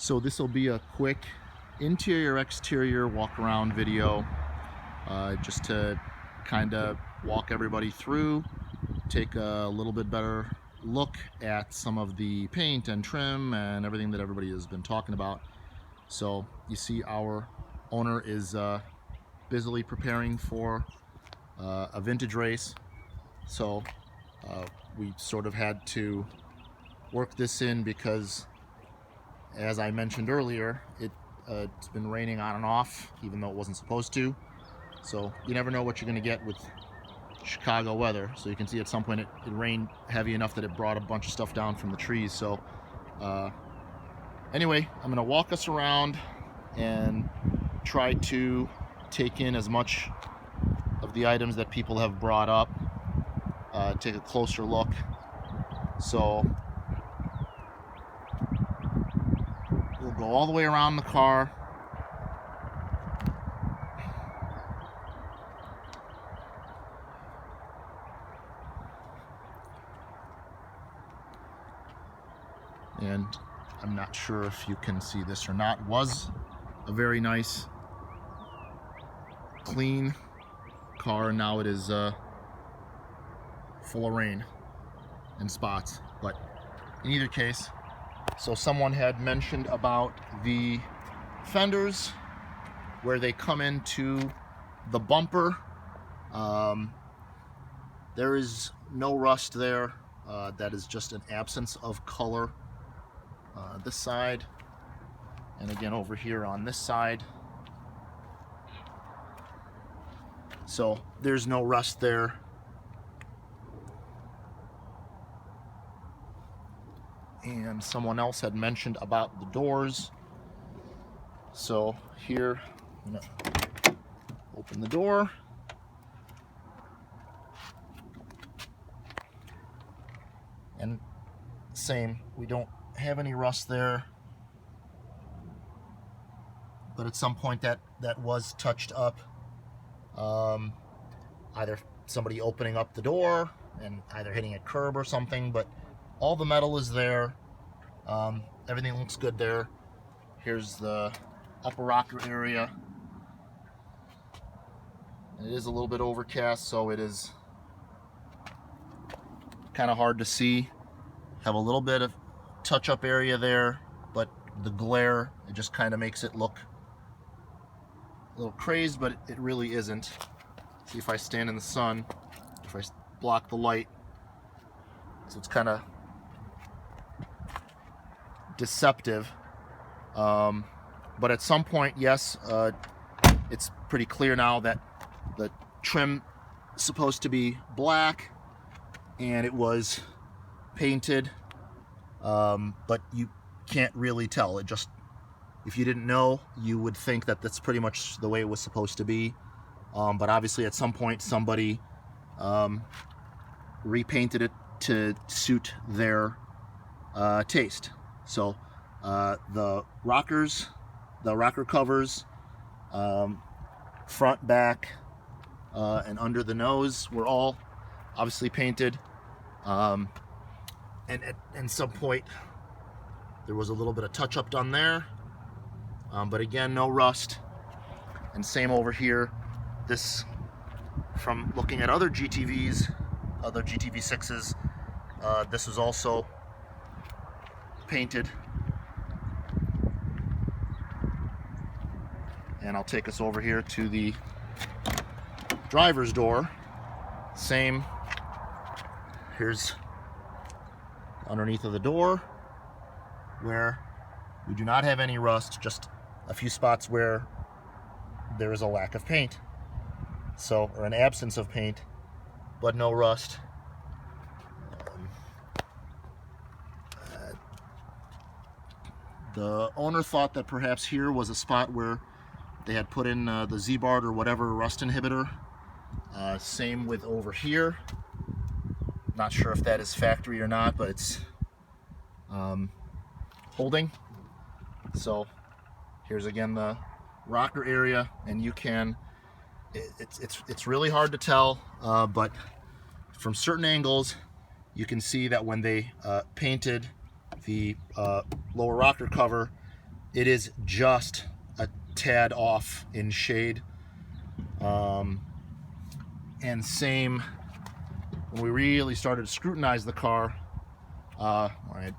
So this will be a quick interior exterior walk around video, just to kind of walk everybody through, take a little bit better look at some of the paint and trim and everything that everybody has been talking about. So you see our owner is busily preparing for a vintage race, so we sort of had to work this in because, as I mentioned earlier, it's been raining on and off, even though it wasn't supposed to. So you never know what you're going to get with Chicago weather. So you can see at some point it rained heavy enough that it brought a bunch of stuff down from the trees. So anyway, I'm going to walk us around and try to take in as much of the items that people have brought up, take a closer look. So we'll go all the way around the car. And I'm not sure if you can see this or not. It was a very nice, clean car. Now it is full of rain and spots. But in either case, so someone had mentioned about the fenders where they come into the bumper. There is no rust there. That is just an absence of color. This side, and again over here on this side. So there's no rust there. And someone else had mentioned about the doors. So here, I'm gonna open the door. And same, we don't have any rust there, but at some point that was touched up, either somebody opening up the door and either hitting a curb or something, but all the metal is there. Everything looks good there. Here's the upper rocker area. It is a little bit overcast, so it is kind of hard to see. Have a little bit of touch-up area there, but the glare, it just kind of makes it look a little crazed, but it really isn't. See, if I stand in the sun, if I block the light, so it's kind of deceptive. But at some point, yes, it's pretty clear now that the trim is supposed to be black and it was painted. But you can't really tell. It just, if you didn't know, you would think that that's pretty much the way it was supposed to be. But obviously at some point somebody repainted it to suit their taste. So the rocker covers, front, back, and under the nose were all obviously painted. And at some point there was a little bit of touch-up done there, but again, no rust. And same over here. This, from looking at other GTVs, other GTV6s, this was also painted. And I'll take us over here to the driver's door. Same. Here's underneath of the door, where we do not have any rust, just a few spots where there is a lack of paint, so, or an absence of paint, but no rust. The owner thought that perhaps here was a spot where they had put in the Z-Bart or whatever rust inhibitor. Same with over here. Not sure if that is factory or not, but it's holding. So here's again the rocker area, and you can, it's really hard to tell, but from certain angles you can see that when they painted the lower rocker cover, it is just a tad off in shade. And same when we really started to scrutinize the car. I'm going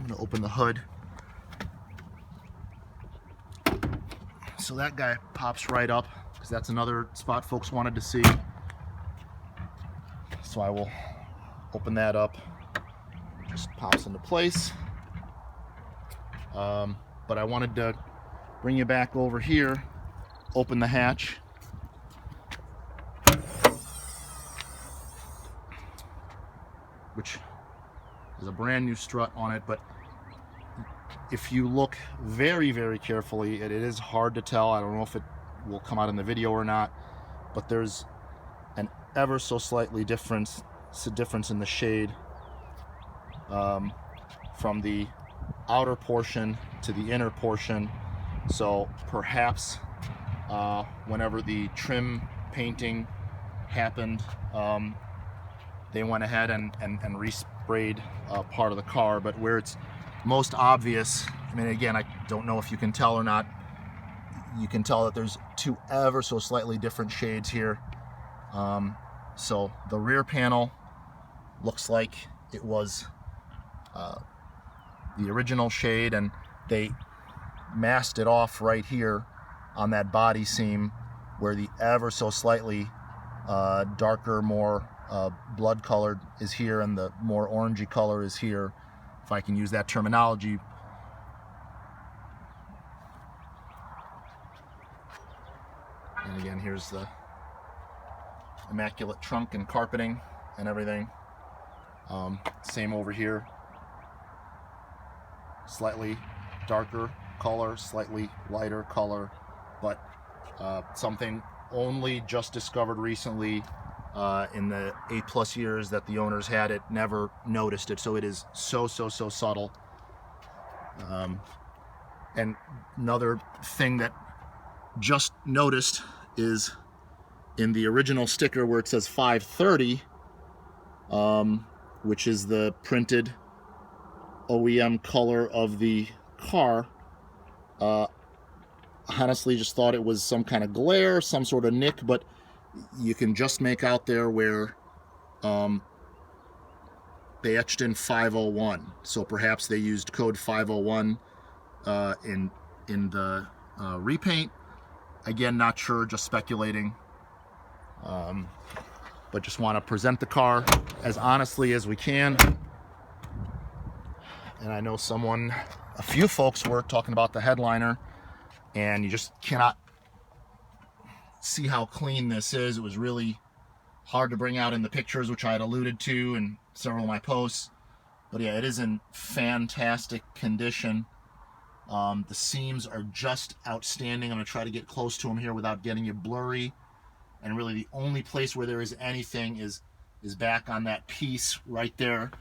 to open the hood. So that guy pops right up, because that's another spot folks wanted to see. So I will open that up. Just pops into place. But I wanted to bring you back over here, open the hatch. Which is a brand new strut on it, but if you look very, very carefully, it is hard to tell. I don't know if it will come out in the video or not, but there's an ever so slightly difference in the shade from the outer portion to the inner portion. So perhaps whenever the trim painting happened, they went ahead and resprayed part of the car. But where it's most obvious, I mean, again, I don't know if you can tell or not, you can tell that there's two ever so slightly different shades here. So the rear panel looks like it was the original shade, and they masked it off right here on that body seam where the ever so slightly darker, more blood colored is here, and the more orangey color is here, if I can use that terminology. And again, here's the immaculate trunk and carpeting and everything. Same over here. Slightly darker color, slightly lighter color, but something only just discovered recently in the 8+ years that the owners had it, never noticed it. So it is so subtle. And another thing that just noticed is in the original sticker where it says 530, which is the printed OEM color of the car, honestly just thought it was some kind of glare, some sort of nick, but you can just make out there where they etched in 501. So perhaps they used code 501 in the repaint. Again, not sure, just speculating. But just want to present the car as honestly as we can. And I know a few folks were talking about the headliner, and you just cannot see how clean this is. It was really hard to bring out in the pictures, which I had alluded to in several of my posts. But yeah, it is in fantastic condition. The seams are just outstanding. I'm going to try to get close to them here without getting it blurry. And really the only place where there is anything is back on that piece right there,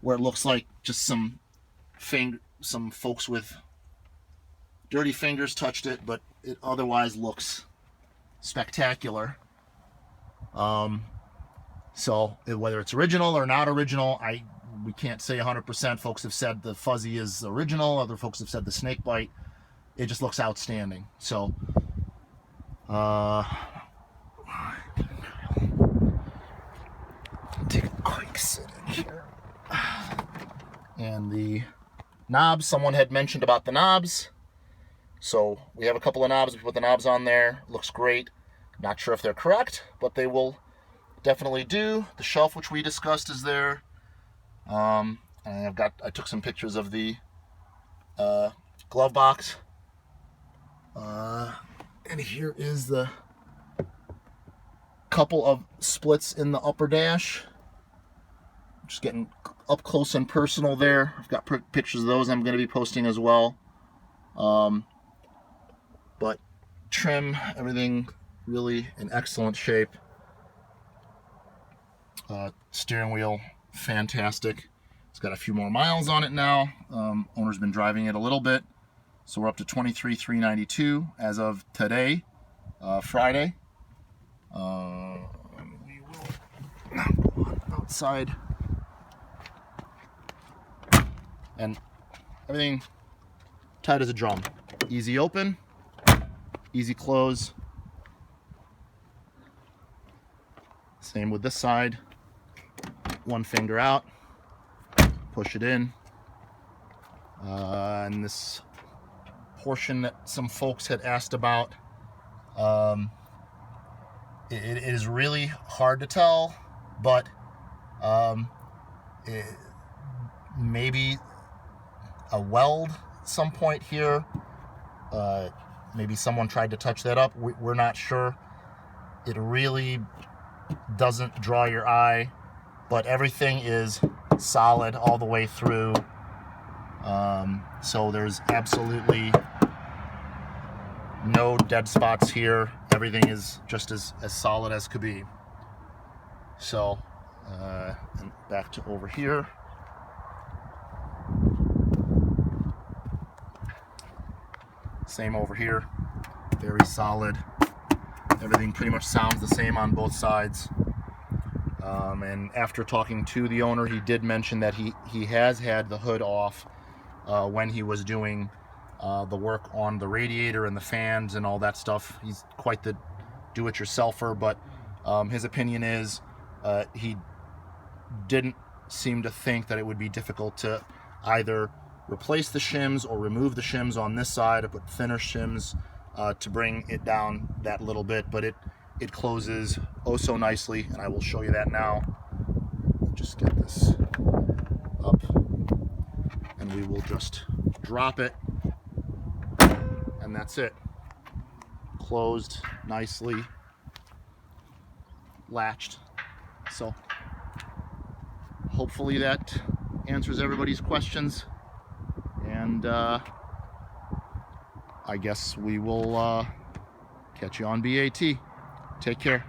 where it looks like just some folks with dirty fingers touched it, but it otherwise looks spectacular. So whether it's original or not original, we can't say 100%. Folks have said the fuzzy is original, other folks have said the snake bite. It just looks outstanding. So take a quick sit in here. And the knobs, someone had mentioned about the knobs. So we have a couple of knobs. We put the knobs on there. Looks great. Not sure if they're correct, but they will definitely do. The shelf, which we discussed, is there. And I took some pictures of the glove box. And here is the couple of splits in the upper dash. Just getting up close and personal there. I've got pictures of those I'm going to be posting as well. But trim, everything really in excellent shape. Steering wheel, fantastic. It's got a few more miles on it now. Owner's been driving it a little bit. So we're up to 23,392 as of today, Friday. We will now go on outside. And everything tight as a drum. Easy open, easy close. Same with this side. One finger out, push it in. And this portion that some folks had asked about, it is really hard to tell, but maybe a weld some point here. Maybe someone tried to touch that up. We're not sure. It really doesn't draw your eye, but everything is solid all the way through. So there's absolutely no dead spots here. Everything is just as solid as could be. So, and back to over here. Same over here, very solid. Everything pretty much sounds the same on both sides. And after talking to the owner, he did mention that he has had the hood off when he was doing the work on the radiator and the fans and all that stuff. He's quite the do-it-yourselfer, but his opinion is he didn't seem to think that it would be difficult to either replace the shims or remove the shims on this side or put thinner shims to bring it down that little bit, but it closes oh so nicely, and I will show you that now. Just get this up, and we will just drop it, and that's it. Closed nicely, latched. So hopefully that answers everybody's questions, and I guess we will catch you on BAT. Take care.